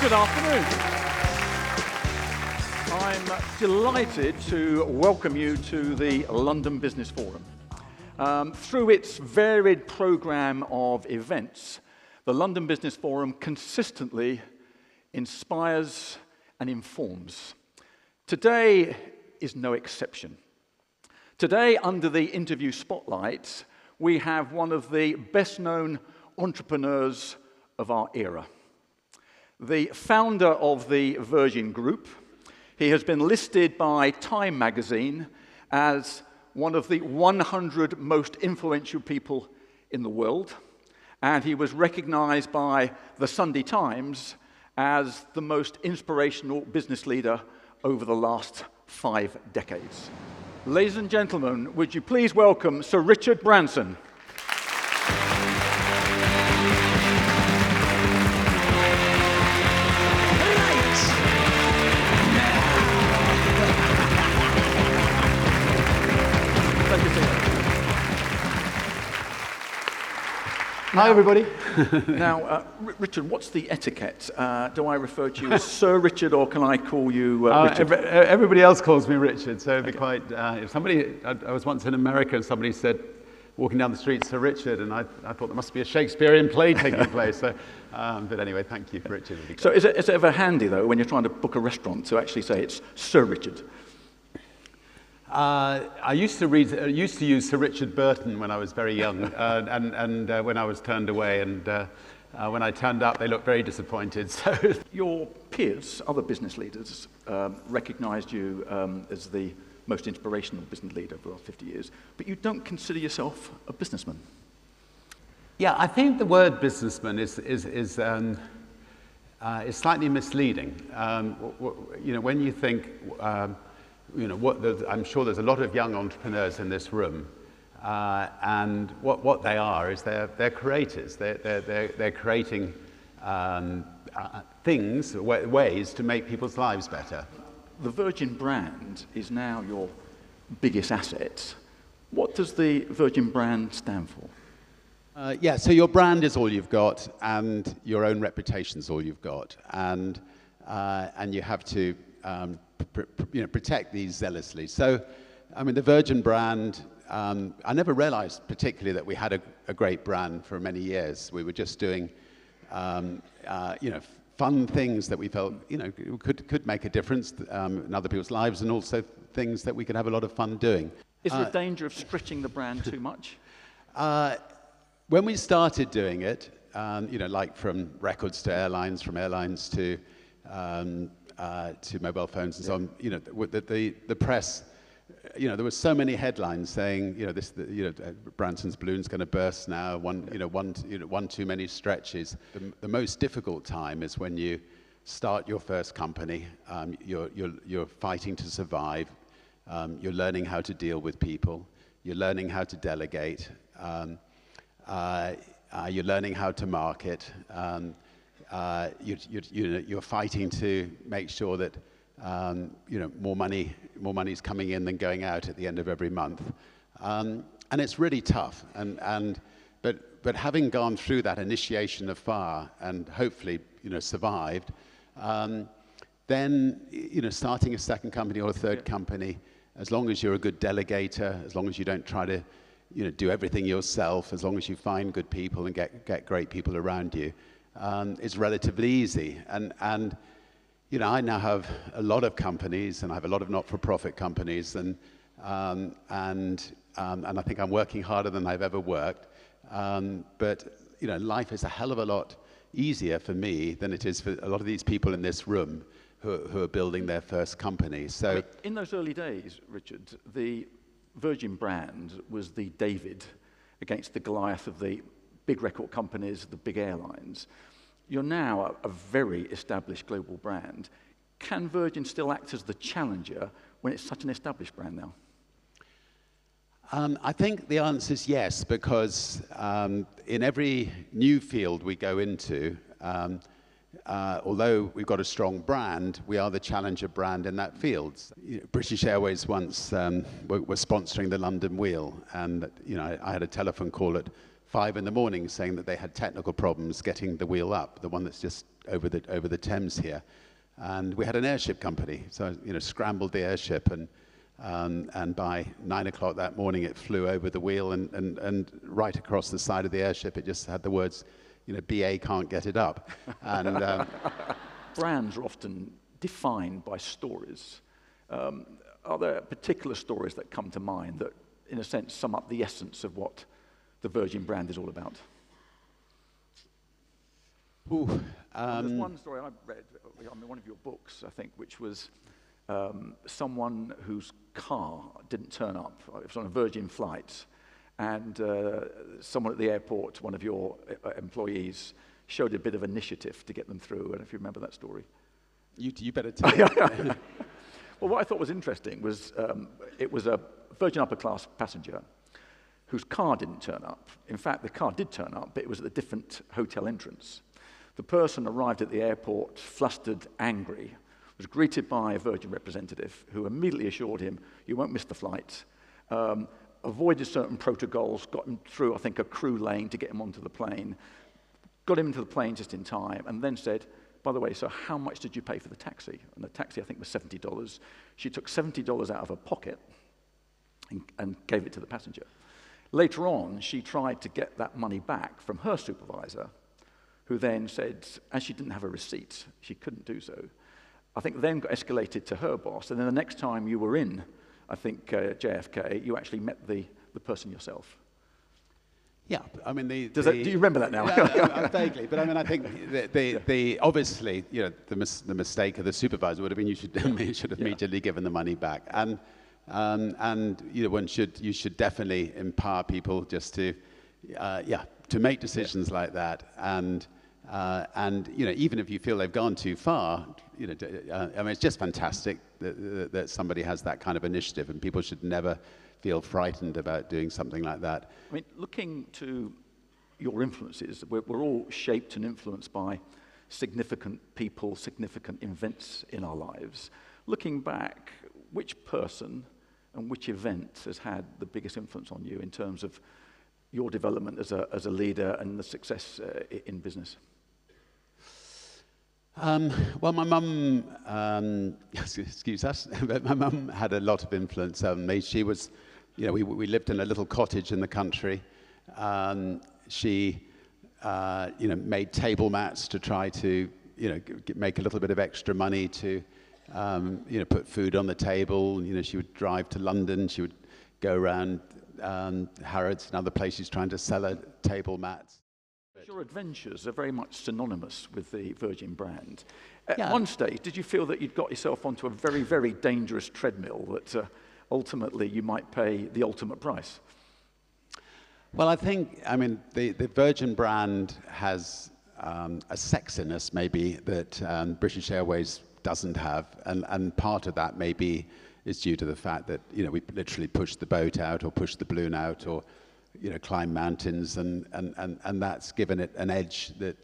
Good afternoon. I'm delighted to welcome you to the London Business Forum. Through its varied programme of events, the London Business Forum consistently inspires and informs. Today is no exception. Today, under the interview spotlight, we have one of the best-known entrepreneurs of our era. The founder of the Virgin Group, he has been listed by Time magazine as one of the 100 most influential people in the world, and he was recognized by the Sunday Times as the most inspirational business leader over the last 5 decades. Ladies and gentlemen, would you please welcome Sir Richard Branson. Hi, everybody. Now, Richard, what's the etiquette? Do I refer to you as Sir Richard, or can I call you Richard? Everybody else calls me Richard, so it'd be quite... if somebody... I was once in America and somebody said, walking down the street, Sir Richard, and I thought there must be a Shakespearean play taking place. So, but anyway, thank you, Richard. So is it ever handy, though, when you're trying to book a restaurant, to actually say it's Sir Richard? I used to use Sir Richard Burton when I was very young, and when I was turned away, and when I turned up, they looked very disappointed. So your peers, other business leaders, recognised you as the most inspirational business leader for the last 50 years, but you don't consider yourself a businessman. Yeah, I think the word businessman is slightly misleading. When you think. I'm sure there's a lot of young entrepreneurs in this room, and what they are is they're creators. They're creating things, ways to make people's lives better. The Virgin brand is now your biggest asset. What does the Virgin brand stand for? So your brand is all you've got, and your own reputation is all you've got, and you have to protect these zealously. So, I mean, the Virgin brand, I never realized particularly that we had a great brand for many years. We were just doing, fun things that we felt, could make a difference in other people's lives, and also things that we could have a lot of fun doing. Is there a danger of stretching the brand too much? When we started doing it, like from records to airlines, from airlines to mobile phones and so on, the press, there were so many headlines saying, Branson's balloon's going to burst now. One too many stretches. The most difficult time is when you start your first company. You're fighting to survive. You're learning how to deal with people. You're learning how to delegate. You're learning how to market. You're fighting to make sure that more money is coming in than going out at the end of every month, and it's really tough. But having gone through that initiation of fire and hopefully survived, then starting a second company or a third company, as long as you're a good delegator, as long as you don't try to do everything yourself, as long as you find good people and get great people around you. It's relatively easy, and I now have a lot of companies, and I have a lot of not-for-profit companies, and I think I'm working harder than I've ever worked. But life is a hell of a lot easier for me than it is for a lot of these people in this room who are building their first company. So, in those early days, Richard, the Virgin brand was the David against the Goliath of the big record companies, the big airlines. You're now a very established global brand. Can Virgin still act as the challenger when it's such an established brand now? I think the answer is yes, because in every new field we go into, although we've got a strong brand, we are the challenger brand in that field. British Airways once were sponsoring the London Wheel, and I had a telephone call at 5 in the morning saying that they had technical problems getting the wheel up, the one that's just over the Thames here. And we had an airship company, so scrambled the airship, and by 9 o'clock that morning it flew over the wheel, and right across the side of the airship it just had the words, BA can't get it up. And brands are often defined by stories. Are there particular stories that come to mind that, in a sense, sum up the essence of what the Virgin brand is all about? There's one story I read, one of your books, I think, which was someone whose car didn't turn up. It was on a Virgin flight, and someone at the airport, one of your employees, showed a bit of initiative to get them through. I don't know if you remember that story. You better tell me. Well, what I thought was interesting was it was a Virgin upper class passenger whose car didn't turn up. In fact, the car did turn up, but it was at a different hotel entrance. The person arrived at the airport, flustered, angry, was greeted by a Virgin representative who immediately assured him, you won't miss the flight, avoided certain protocols, got him through, I think, a crew lane to get him onto the plane, got him into the plane just in time, and then said, by the way, so how much did you pay for the taxi? And the taxi, I think, was $70. She took $70 out of her pocket and gave it to the passenger. Later on, she tried to get that money back from her supervisor, who then said, as she didn't have a receipt, she couldn't do so. I think then got escalated to her boss, and then the next time you were in, I think, JFK, you actually met the person yourself. Yeah, I mean, do you remember that now? Vaguely, but I mean, I think obviously, the mistake of the supervisor would have been you should have immediately given the money back, and you should definitely empower people just to make decisions like that, and even if you feel they've gone too far, I mean, it's just fantastic that somebody has that kind of initiative, and people should never feel frightened about doing something like that. I mean, looking to your influences, we're all shaped and influenced by significant people, significant events in our lives. Looking back, which person and which event has had the biggest influence on you in terms of your development as a leader and the success in business? Well, my mum, excuse us, but my mum had a lot of influence on me. She was, we lived in a little cottage in the country. She, made table mats to try to, make a little bit of extra money to, put food on the table. She would drive to London. She would go around Harrods and other places trying to sell her table mats. Your adventures are very much synonymous with the Virgin brand. At Yeah. one stage, did you feel that you'd got yourself onto a very, very dangerous treadmill that ultimately you might pay the ultimate price? Well, I think, the Virgin brand has a sexiness maybe that British Airways doesn't have, and part of that maybe is due to the fact that, we literally push the boat out or push the balloon out or climb mountains, and that's given it an edge that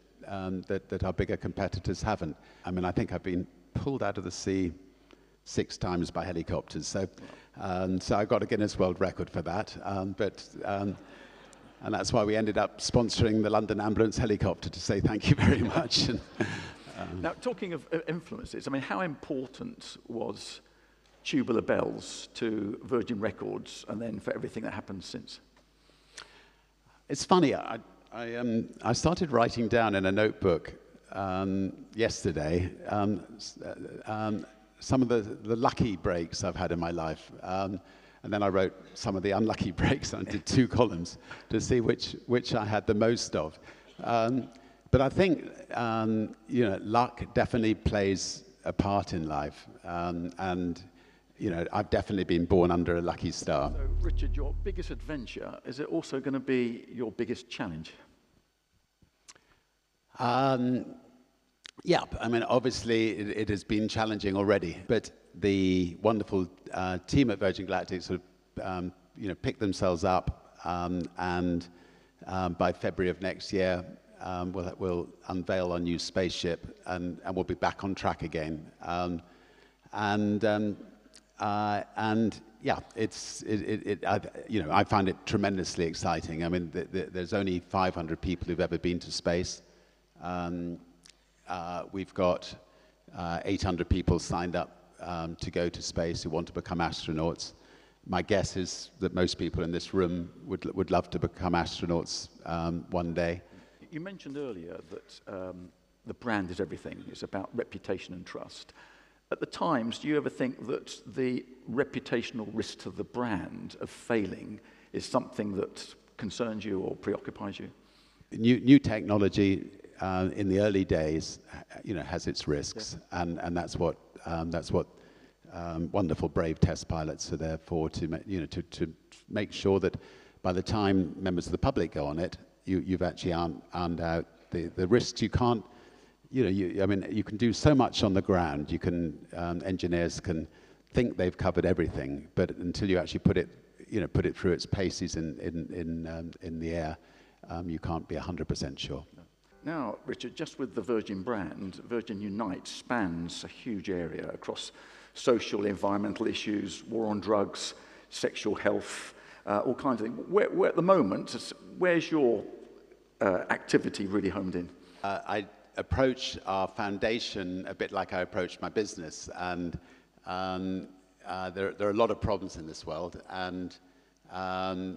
our bigger competitors haven't. I mean, I think I've been pulled out of the sea 6 times by helicopters, so I got a Guinness World Record for that. And that's why we ended up sponsoring the London Ambulance helicopter to say thank you very much. Now, talking of influences, I mean, how important was Tubular Bells to Virgin Records and then for everything that happened since? It's funny, I started writing down in a notebook yesterday some of the lucky breaks I've had in my life. And then I wrote some of the unlucky breaks, and I did 2 columns to see which I had the most of. But I think, luck definitely plays a part in life. I've definitely been born under a lucky star. So, Richard, your biggest adventure, is it also going to be your biggest challenge? Yeah, I mean, obviously it has been challenging already, but the wonderful team at Virgin Galactic sort of, picked themselves up, and by February of next year, we'll unveil our new spaceship, and we'll be back on track again. yeah, I find it tremendously exciting. I mean, there's only 500 people who've ever been to space. We've got 800 people signed up to go to space who want to become astronauts. My guess is that most people in this room would love to become astronauts one day. You mentioned earlier that the brand is everything. It's about reputation and trust. At the Times, do you ever think that the reputational risk to the brand of failing is something that concerns you or preoccupies you? New technology in the early days, has its risks, and that's what wonderful, brave test pilots are there for, to make sure that by the time members of the public go on it, you've actually ironed out the risks. You can't, you can do so much on the ground. You can, engineers can think they've covered everything, but until you actually put it through its paces in the air, you can't be 100% sure. Now, Richard, just with the Virgin brand, Virgin Unite spans a huge area across social, environmental issues, war on drugs, sexual health, all kinds of things. Where at the moment, where's your activity really honed in? I approach our foundation a bit like I approach my business, and there are a lot of problems in this world, and I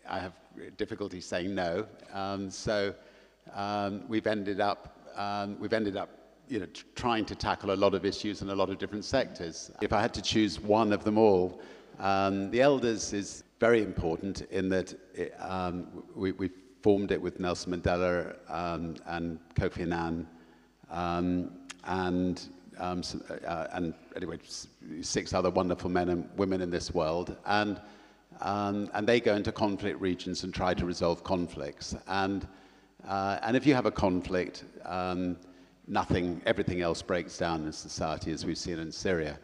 have difficulty saying no. So we've ended up trying to tackle a lot of issues in a lot of different sectors. If I had to choose one of them all, the elders is very important in that we formed it with Nelson Mandela and Kofi Annan and anyway, 6 other wonderful men and women in this world, and they go into conflict regions and try to resolve conflicts. And if you have a conflict, everything else breaks down in society, as we've seen in Syria.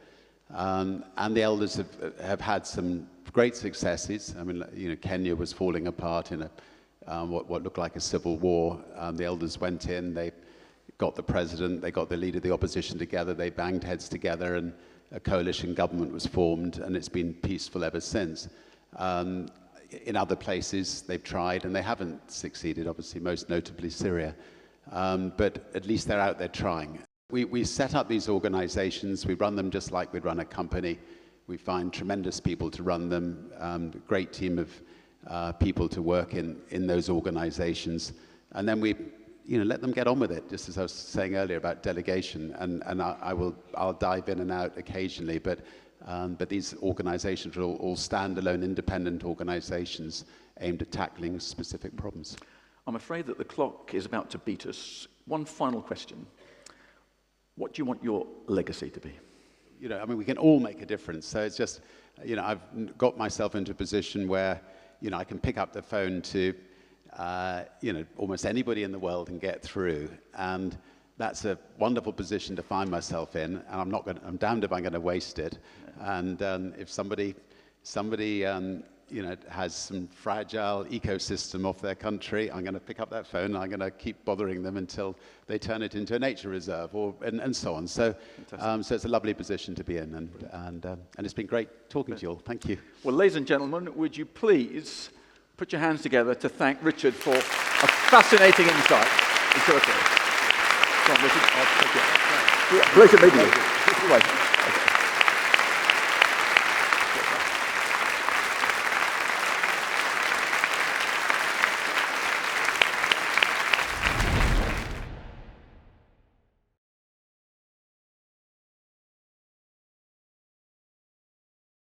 And the elders have had some great successes. I mean, Kenya was falling apart in what looked like a civil war. The elders went in, they got the president, they got the leader of the opposition together, they banged heads together, and a coalition government was formed, and it's been peaceful ever since. In other places, they've tried, and they haven't succeeded, obviously, most notably Syria. But at least they're out there trying. We set up these organizations, we run them just like we'd run a company. We find tremendous people to run them, a great team of people to work in those organizations. And then we let them get on with it, just as I was saying earlier about delegation. And I'll dive in and out occasionally, but these organizations are all standalone, independent organizations aimed at tackling specific problems. I'm afraid that the clock is about to beat us. One final question. What do you want your legacy to be? We can all make a difference. So it's just, I've got myself into a position where, I can pick up the phone to, almost anybody in the world and get through. And that's a wonderful position to find myself in. And I'm damned if I'm going to waste it. And if somebody has some fragile ecosystem off their country, I'm going to pick up that phone and I'm going to keep bothering them until they turn it into a nature reserve, and so on. So it's a lovely position to be in, and it's been great talking to you all. Thank you. Well, ladies and gentlemen, would you please put your hands together to thank Richard for a fascinating insight into affairs. Come on, Richard. Pleasure meeting you.